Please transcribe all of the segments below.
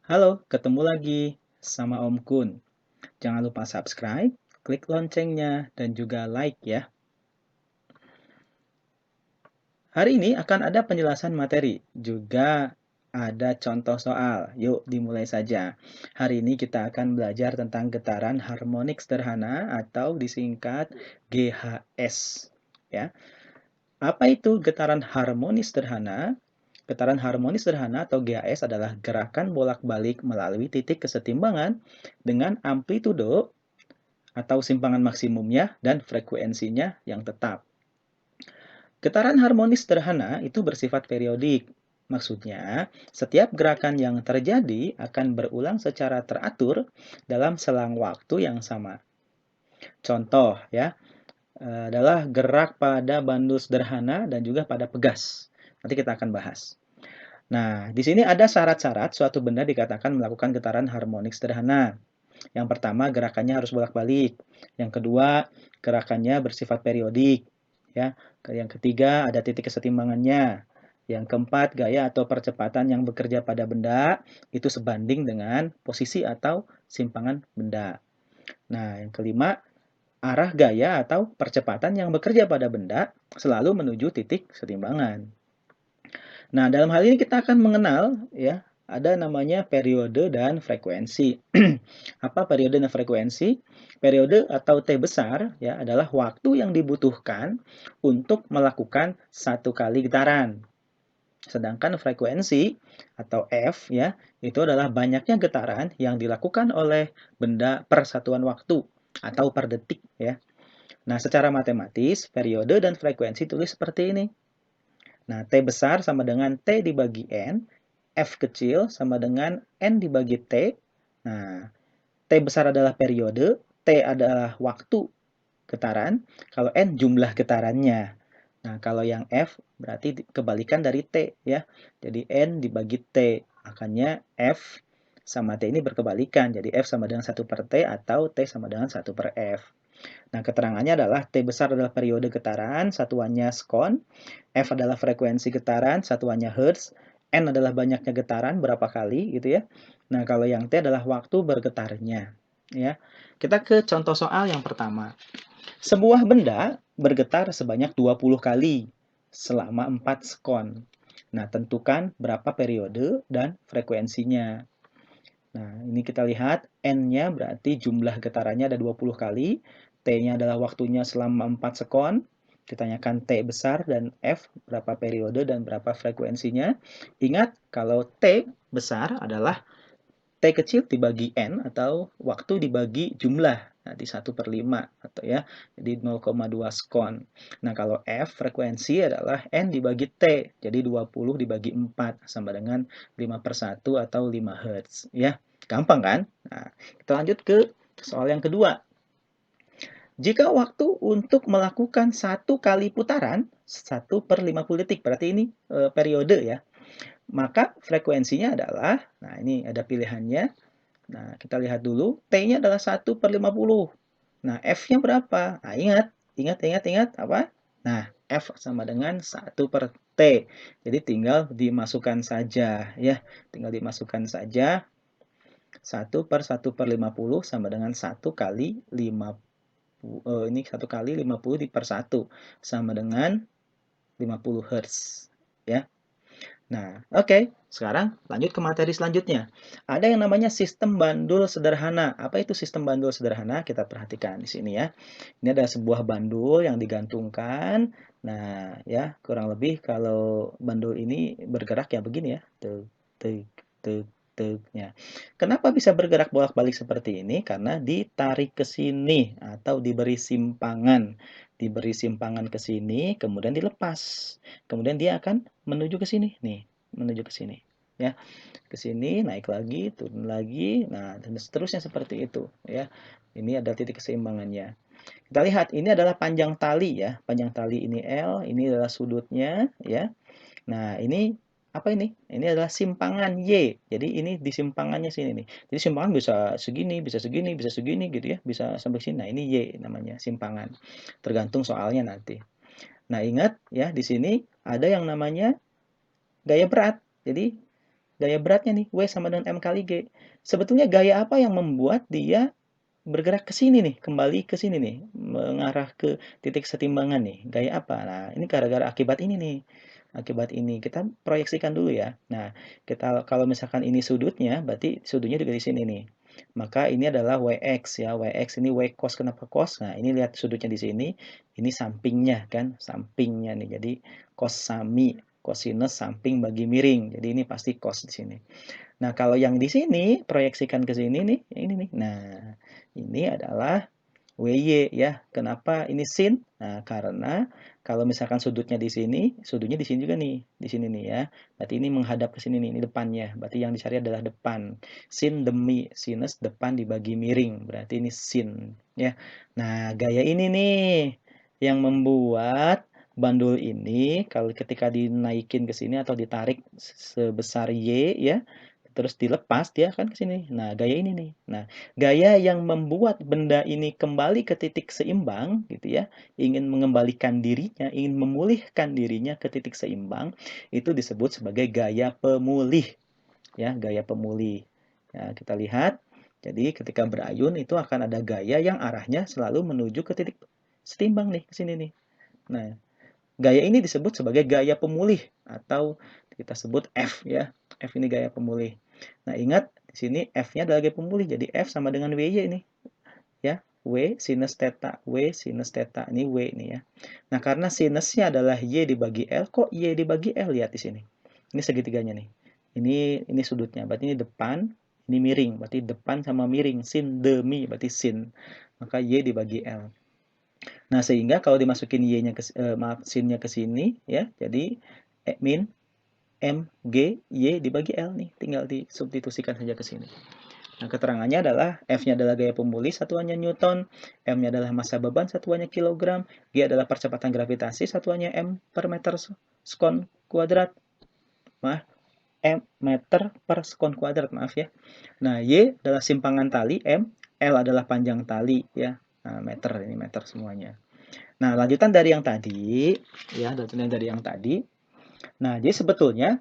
Halo, ketemu lagi sama Om Kun. Jangan lupa subscribe, klik loncengnya, dan juga like ya. Hari ini akan ada penjelasan materi, juga ada contoh soal. Yuk dimulai saja. Hari ini kita akan belajar tentang getaran harmonik sederhana atau disingkat GHS. Ya, apa itu getaran harmonis sederhana? Getaran harmonis sederhana atau GHS adalah gerakan bolak-balik melalui titik kesetimbangan dengan amplitudo atau simpangan maksimumnya dan frekuensinya yang tetap. Getaran harmonis sederhana itu bersifat periodik. Maksudnya, setiap gerakan yang terjadi akan berulang secara teratur dalam selang waktu yang sama. Contoh ya, adalah gerak pada bandul sederhana dan juga pada pegas. Nanti kita akan bahas. Nah, di sini ada syarat-syarat suatu benda dikatakan melakukan getaran harmonik sederhana. Yang pertama, gerakannya harus bolak-balik. Yang kedua, gerakannya bersifat periodik. Ya. Yang ketiga, ada titik kesetimbangannya. Yang keempat, gaya atau percepatan yang bekerja pada benda itu sebanding dengan posisi atau simpangan benda. Nah, yang kelima, arah gaya atau percepatan yang bekerja pada benda selalu menuju titik kesetimbangan. Nah, dalam hal ini kita akan mengenal ya, ada namanya periode dan frekuensi. Apa periode dan frekuensi? Periode atau T besar ya adalah waktu yang dibutuhkan untuk melakukan satu kali getaran. Sedangkan frekuensi atau F ya, itu adalah banyaknya getaran yang dilakukan oleh benda per satuan waktu atau per detik ya. Nah, secara matematis, periode dan frekuensi tulis seperti ini. Nah, T besar sama dengan T dibagi N, F kecil sama dengan N dibagi T. Nah, T besar adalah periode, T adalah waktu getaran, kalau N jumlah getarannya. Nah, kalau yang F berarti kebalikan dari T ya. Jadi N dibagi T. Makanya F sama T ini berkebalikan. Jadi F sama dengan 1 per T atau T sama dengan 1 per F. Nah, keterangannya adalah T besar adalah periode getaran, satuannya sekon, F adalah frekuensi getaran, satuannya hertz, N adalah banyaknya getaran, berapa kali gitu ya. Nah, kalau yang T adalah waktu bergetarnya. Ya. Kita ke contoh soal yang pertama. Sebuah benda bergetar sebanyak 20 kali selama 4 sekon. Nah, tentukan berapa periode dan frekuensinya. Nah, ini kita lihat N-nya berarti jumlah getarannya ada 20 kali, T-nya adalah waktunya selama 4 sekon, ditanyakan T besar dan F berapa periode dan berapa frekuensinya. Ingat, kalau T besar adalah T kecil dibagi N atau waktu dibagi jumlah, nanti 1 per 5 atau ya, jadi 0,2 sekon. Nah, kalau F frekuensi adalah N dibagi T, jadi 20 dibagi 4 sama dengan 5 per 1 atau 5 Hz. Ya, gampang kan? Nah, kita lanjut ke soal yang kedua. Jika waktu untuk melakukan satu kali putaran 1 per 50 detik, berarti ini periode ya. Maka frekuensinya adalah, nah ini ada pilihannya. Nah, kita lihat dulu, T-nya adalah 1 per 50. Nah, F-nya berapa? Nah, ingat, apa? Nah, F sama dengan 1 per T. Jadi tinggal dimasukkan saja, ya. Tinggal dimasukkan saja, 1 per 1 per 50 sama dengan 1 kali 50, ini 1 kali 50 per 1, sama dengan 50 Hz, ya. Nah, oke. Sekarang lanjut ke materi selanjutnya. Ada yang namanya sistem bandul sederhana. Apa itu sistem bandul sederhana? Kita perhatikan di sini ya. Ini ada sebuah bandul yang digantungkan. Nah, ya, kurang lebih kalau bandul ini bergerak ya begini ya. Tuk, tuk, tuk, tuk. Ya. Kenapa bisa bergerak bolak-balik seperti ini? Karena ditarik ke sini atau diberi simpangan. Diberi simpangan ke sini, kemudian dilepas. Kemudian dia akan menuju ke sini nih, menuju ke sini ya, ke sini, naik lagi, turun lagi, nah dan seterusnya seperti itu ya. Ini ada titik keseimbangannya. Kita lihat ini adalah panjang tali ya, panjang tali ini L, ini adalah sudutnya ya. Nah, ini apa ini? Ini adalah simpangan Y. Jadi ini di simpangannya sini nih. Jadi simpangan bisa segini, bisa segini, bisa segini gitu ya, bisa sampai sini. Nah, ini Y namanya simpangan. Tergantung soalnya nanti. Nah, ingat ya, di sini ada yang namanya gaya berat. Jadi gaya beratnya nih, W sama dengan M kali G. Sebetulnya gaya apa yang membuat dia bergerak ke sini nih, kembali ke sini nih, mengarah ke titik setimbangan nih, gaya apa? Nah, ini gara-gara akibat ini nih, akibat ini. Kita proyeksikan dulu ya. Nah, kita kalau misalkan ini sudutnya, berarti sudutnya juga di sini nih. Maka ini adalah WX ya, WX ini W cos, kenapa cos? Nah, ini lihat sudutnya di sini, ini sampingnya kan, sampingnya nih. Jadi cos sami, cosinus samping bagi miring. Jadi ini pasti cos di sini. Nah, kalau yang di sini proyeksikan ke sini nih, ini nih. Nah, ini adalah WY ya. Kenapa ini sin? Nah, karena kalau misalkan sudutnya di sini, sudutnya di sini juga nih, di sini nih ya. Berarti ini menghadap ke sini nih, ini depannya. Berarti yang dicari adalah depan. Sin demi sinus depan dibagi miring, berarti ini sin ya. Nah, gaya ini nih yang membuat bandul ini kalau ketika dinaikin ke sini atau ditarik sebesar Y ya, terus dilepas dia akan ke sini. Nah, gaya ini nih. Nah, gaya yang membuat benda ini kembali ke titik seimbang gitu ya, ingin mengembalikan dirinya, ingin memulihkan dirinya ke titik seimbang, itu disebut sebagai gaya pemulih ya, gaya pemulih. Ya, kita lihat. Jadi ketika berayun itu akan ada gaya yang arahnya selalu menuju ke titik setimbang nih, ke sini nih. Nah, gaya ini disebut sebagai gaya pemulih atau kita sebut F ya. F ini gaya pemulih. Nah, ingat di sini F-nya adalah gaya pemulih. Jadi F sama dengan WY ini ya. W sinus theta, W sinus theta. Ini W ini ya. Nah, karena sinusnya adalah Y dibagi L, kok Y dibagi L? Lihat di sini. Ini segitiganya nih. Ini sudutnya. Berarti ini depan, ini miring. Berarti depan sama miring. Sin demi, berarti sin. Maka Y dibagi L. Nah, sehingga kalau dimasukin Y-nya ke maaf, sin-nya ke sini ya, jadi min M G Y dibagi L nih, tinggal disubstitusikan saja ke sini. Nah, keterangannya adalah F-nya adalah gaya pemulih, satuannya Newton, M-nya adalah massa beban, satuannya kilogram, G adalah percepatan gravitasi, satuannya M per meter sekon kuadrat. Maaf, M meter per sekon kuadrat, maaf ya. Nah, Y adalah simpangan tali, M, L adalah panjang tali ya. Nah, meter, ini meter semuanya. Nah, lanjutan dari yang tadi, ya, lanjutan dari yang tadi. Nah, jadi sebetulnya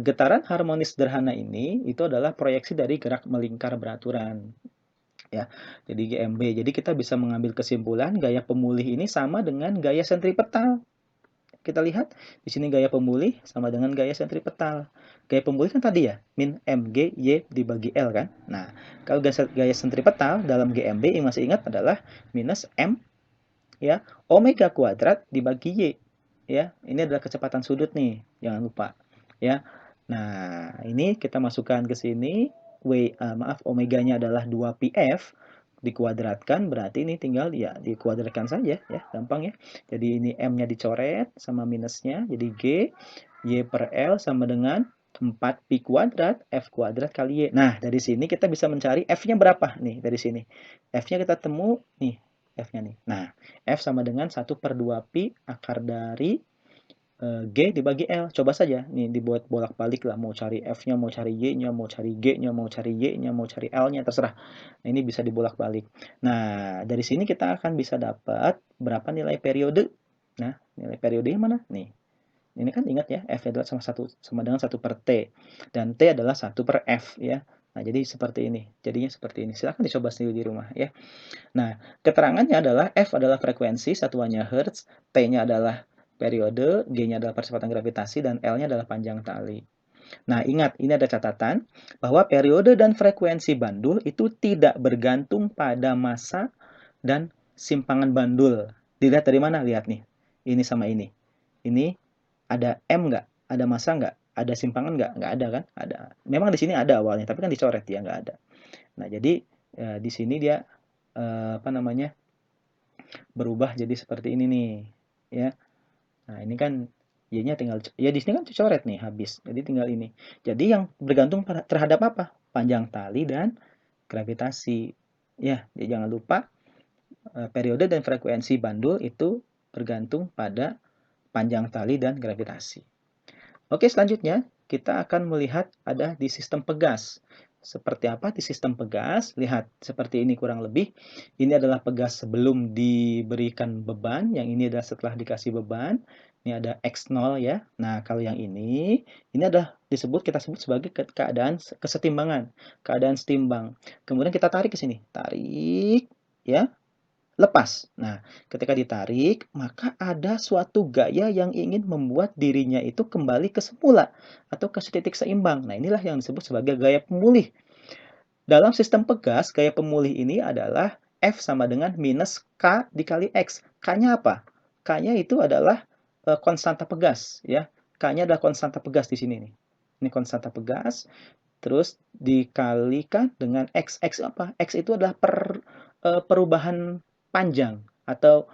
getaran harmonis sederhana ini itu adalah proyeksi dari gerak melingkar beraturan. Ya, jadi GMB. Jadi kita bisa mengambil kesimpulan gaya pemulih ini sama dengan gaya sentripetal. Kita lihat di sini gaya pemulih sama dengan gaya sentripetal. Gaya pemulih kan tadi ya, min mg y dibagi L kan. Nah, kalau gaya sentripetal dalam GMB yang masih ingat adalah minus m ya omega kuadrat dibagi y ya. Ini adalah kecepatan sudut nih, jangan lupa ya. Nah, ini kita masukkan ke sini maaf, omeganya adalah 2πf dikuadratkan, berarti ini tinggal ya dikuadratkan saja ya, gampang ya. Jadi ini m-nya dicoret sama minusnya, jadi G Y per L sama dengan 4pi kuadrat F kuadrat kali Y. Nah, dari sini kita bisa mencari F-nya berapa nih dari sini. F-nya kita temu nih, F-nya nih. Nah, F sama dengan 1/2pi akar dari G dibagi L. Coba saja nih dibuat bolak-balik lah, mau cari F-nya, mau cari Y-nya, mau cari G-nya, mau cari Y-nya, mau cari L-nya, terserah. Nah, ini bisa dibolak-balik. Nah, dari sini kita akan bisa dapat berapa nilai periode. Nah, nilai periodenya mana? Nih. Ini kan ingat ya, F adalah sama dengan 1 per T. Dan T adalah 1 per F ya. Nah, jadi seperti ini. Jadinya seperti ini. Silahkan dicoba sendiri di rumah ya. Nah, keterangannya adalah F adalah frekuensi, satuannya Hertz, T-nya adalah periode, G-nya adalah percepatan gravitasi, dan L-nya adalah panjang tali. Nah, ingat, ini ada catatan bahwa periode dan frekuensi bandul itu tidak bergantung pada massa dan simpangan bandul. Dilihat dari mana? Lihat nih. Ini sama ini. Ini ada M nggak? Ada massa nggak? Ada simpangan nggak? Nggak ada kan? Ada. Memang di sini ada awalnya, tapi kan dicoret ya, nggak ada. Nah, jadi di sini dia apa namanya, berubah jadi seperti ini nih ya. Nah, ini kan Y-nya tinggal ya di sini kan dicoret nih habis. Jadi tinggal ini. Jadi yang bergantung terhadap apa? Panjang tali dan gravitasi. Ya, jadi jangan lupa periode dan frekuensi bandul itu bergantung pada panjang tali dan gravitasi. Oke, selanjutnya kita akan melihat ada di sistem pegas. Seperti apa di sistem pegas? Lihat, seperti ini kurang lebih. Ini adalah pegas sebelum diberikan beban, yang ini adalah setelah dikasih beban. Ini ada X0 ya. Nah, kalau yang ini adalah kita sebut sebagai keadaan kesetimbangan, keadaan setimbang. Kemudian kita tarik ke sini, tarik, ya, lepas. Nah, ketika ditarik, maka ada suatu gaya yang ingin membuat dirinya itu kembali ke semula atau ke titik seimbang. Nah, inilah yang disebut sebagai gaya pemulih. Dalam sistem pegas, gaya pemulih ini adalah F sama dengan minus K dikali X. K-nya apa? K-nya itu adalah konstanta pegas, ya. K-nya adalah konstanta pegas di sini nih. Ini konstanta pegas, terus dikalikan dengan X. X apa? X itu adalah perubahan panjang atau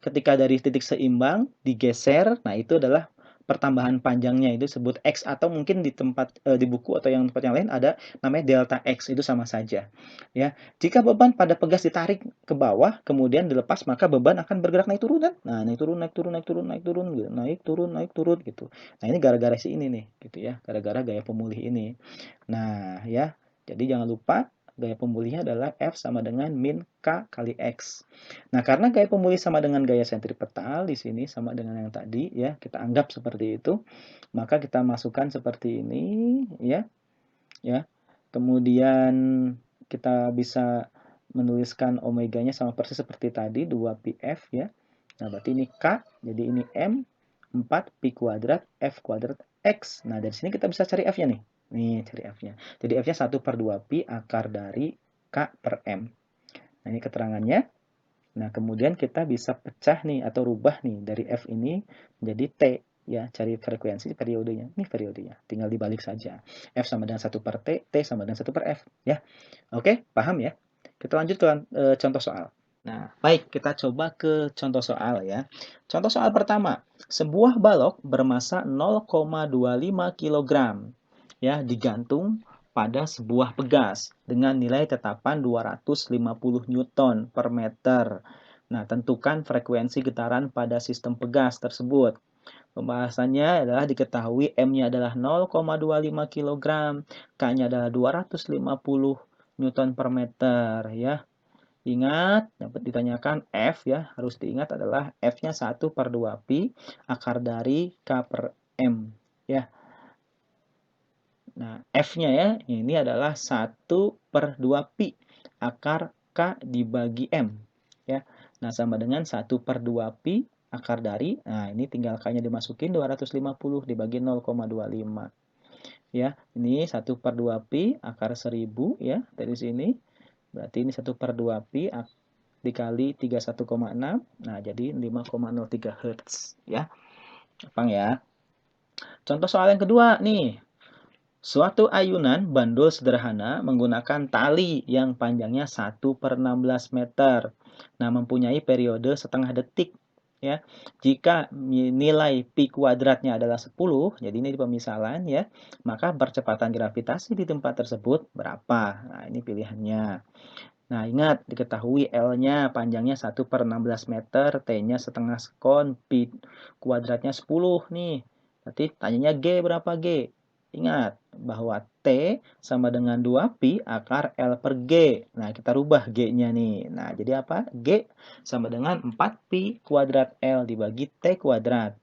ketika dari titik seimbang digeser, nah itu adalah pertambahan panjangnya, itu disebut X, atau mungkin di tempat di buku atau tempat yang lain ada namanya delta X, itu sama saja. Ya, jika beban pada pegas ditarik ke bawah kemudian dilepas, maka beban akan bergerak naik turun kan? Nah, naik turun naik turun naik turun naik turun gitu. Naik turun gitu. Nah, ini gara-gara si ini nih gitu ya, gara-gara gaya pemulih ini. Nah, ya. Jadi jangan lupa gaya pemulihnya adalah F sama dengan min K kali X. Nah, karena gaya pemulih sama dengan gaya sentripetal di sini sama dengan yang tadi ya, kita anggap seperti itu, maka kita masukkan seperti ini ya. Ya. Kemudian kita bisa menuliskan omeganya sama persis seperti tadi 2πf ya. Nah, berarti ini K, jadi ini M 4 pi kuadrat F kuadrat X. Nah, dari sini kita bisa cari F-nya nih. Nih, cari F-nya. Jadi F-nya 1/2pi akar dari K per M. Nah, ini keterangannya. Nah, kemudian kita bisa pecah nih atau rubah nih dari F ini menjadi T. Ya, cari frekuensi periodenya. Ini periodenya. Tinggal dibalik saja. F sama dengan 1/T, T sama dengan 1/F. Ya, oke, paham ya? Kita lanjut ke contoh soal. Nah, baik, kita coba ke contoh soal ya. Contoh soal pertama, sebuah balok bermasa 0,25 kg ya digantung pada sebuah pegas dengan nilai tetapan 250 Newton per meter. Nah, tentukan frekuensi getaran pada sistem pegas tersebut. Pembahasannya adalah diketahui M-nya adalah 0,25 kg, K-nya adalah 250 Newton per meter ya. Ingat, dapat ditanyakan F ya, harus diingat adalah F-nya 1/2pi akar dari K per M ya. Nah, F-nya ya, ini adalah 1/2pi akar K dibagi M ya. Nah, sama dengan 1/2pi akar dari, nah ini tinggal K-nya dimasukin 250 dibagi 0,25 ya. Ini 1/2pi akar 1000 ya, dari sini. Berarti ini 1/2pi dikali 31,6. Nah, jadi 5,03 Hz ya. Gampang ya. Contoh soal yang kedua nih. Suatu ayunan bandul sederhana menggunakan tali yang panjangnya 1/16 meter. Nah, mempunyai periode setengah detik ya. Jika nilai pi kuadratnya adalah 10, jadi ini pemisalan ya, maka percepatan gravitasi di tempat tersebut berapa? Nah, ini pilihannya. Nah, ingat, diketahui L-nya panjangnya 1/16 meter, T-nya setengah sekon, pi kuadratnya 10 nih. Berarti tanyanya G berapa G? Ingat bahwa T sama dengan 2pi akar L per G. Nah, kita rubah G-nya nih. Nah, jadi apa? G sama dengan 4pi kuadrat L dibagi T kuadrat.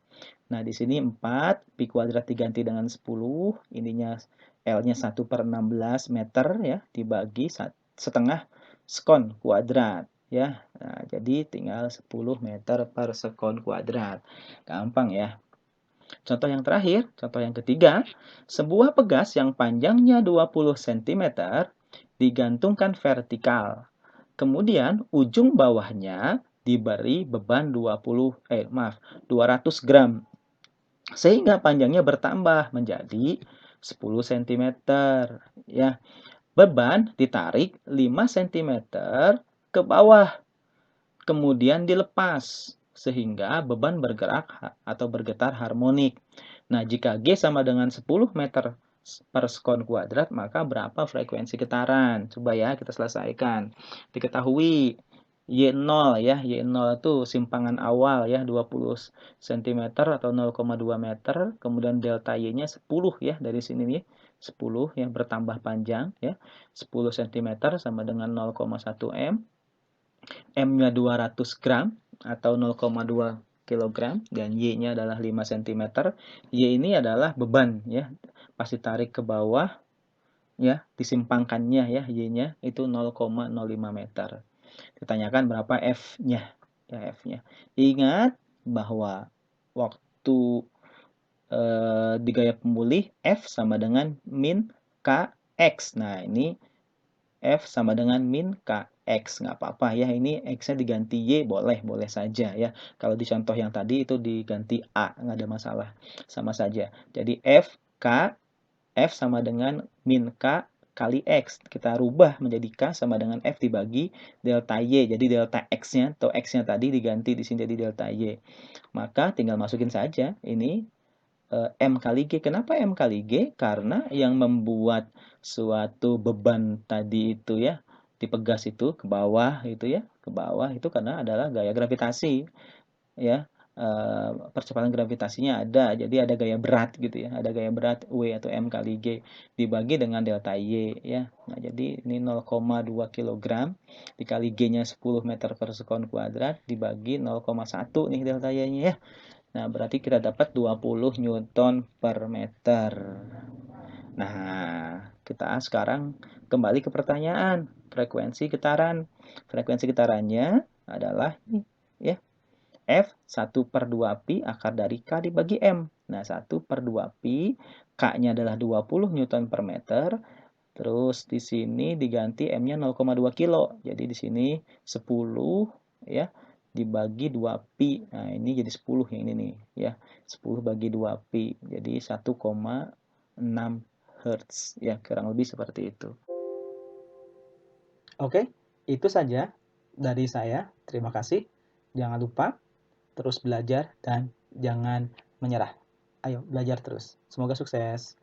Nah, di sini 4, pi kuadrat diganti dengan 10, ininya L-nya 1/16 meter ya, dibagi setengah sekon kuadrat ya. Nah, jadi tinggal 10 meter per sekon kuadrat. Gampang ya. Contoh yang terakhir, contoh yang ketiga, sebuah pegas yang panjangnya 20 cm digantungkan vertikal. Kemudian ujung bawahnya diberi beban 200 gram. Sehingga panjangnya bertambah menjadi 10 cm ya. Beban ditarik 5 cm ke bawah, kemudian dilepas sehingga beban bergerak atau bergetar harmonik. Nah, jika G sama dengan 10 meter per sekon kuadrat, maka berapa frekuensi getaran? Coba ya kita selesaikan. Diketahui Y0 ya, Y0 itu simpangan awal ya, 20 cm atau 0,2 meter, kemudian delta Y-nya 10 ya, dari sini nih, 10 yang bertambah panjang ya, 10 cm sama dengan 0,1 M. M-nya 200 gram atau 0,2 kilogram dan Y-nya adalah 5 cm. Y ini adalah beban ya. Pas ditarik ke bawah ya, disimpangkannya ya Y-nya itu 0,05 meter. Ditanyakan berapa F-nya. Ya, F-nya. Ingat bahwa waktu di gaya pemulih F sama dengan min Kx. Nah, ini F sama dengan min Kx. Nggak apa-apa ya, ini X-nya diganti Y, boleh saja ya. Kalau di contoh yang tadi itu diganti A, nggak ada masalah. Sama saja. Jadi F sama dengan min K kali X. Kita rubah menjadi K sama dengan F dibagi delta Y. Jadi delta X-nya atau X-nya tadi diganti di sini jadi delta Y. Maka tinggal masukin saja ini M kali G. Kenapa M kali G? Karena yang membuat suatu beban tadi itu ya, dipegas itu ke bawah itu ya, ke bawah itu karena adalah gaya gravitasi ya. Percepatan gravitasinya ada, jadi ada gaya berat gitu ya, ada gaya berat W atau M kali G dibagi dengan delta Y ya. Nah, jadi ini 0,2 kg dikali G-nya 10 meter per sekon kuadrat dibagi 0,1 nih delta Y-nya ya. Nah, berarti kita dapat 20 Newton per meter. Nah, kita sekarang kembali ke pertanyaan. Frekuensi getaran. Frekuensi getarannya adalah ya, F 1 per 2 pi akar dari K dibagi M. Nah, 1 per 2 pi, K-nya adalah 20 Newton per meter. Terus di sini diganti M-nya 0,2 kilo. Jadi di sini 10 ya dibagi 2 pi. Nah, ini jadi 10 yang ini nih ya. 10 bagi 2 pi. Jadi 1,6 Hertz ya, kurang lebih seperti itu. Oke, itu saja dari saya. Terima kasih. Jangan lupa terus belajar dan jangan menyerah. Ayo belajar terus. Semoga sukses.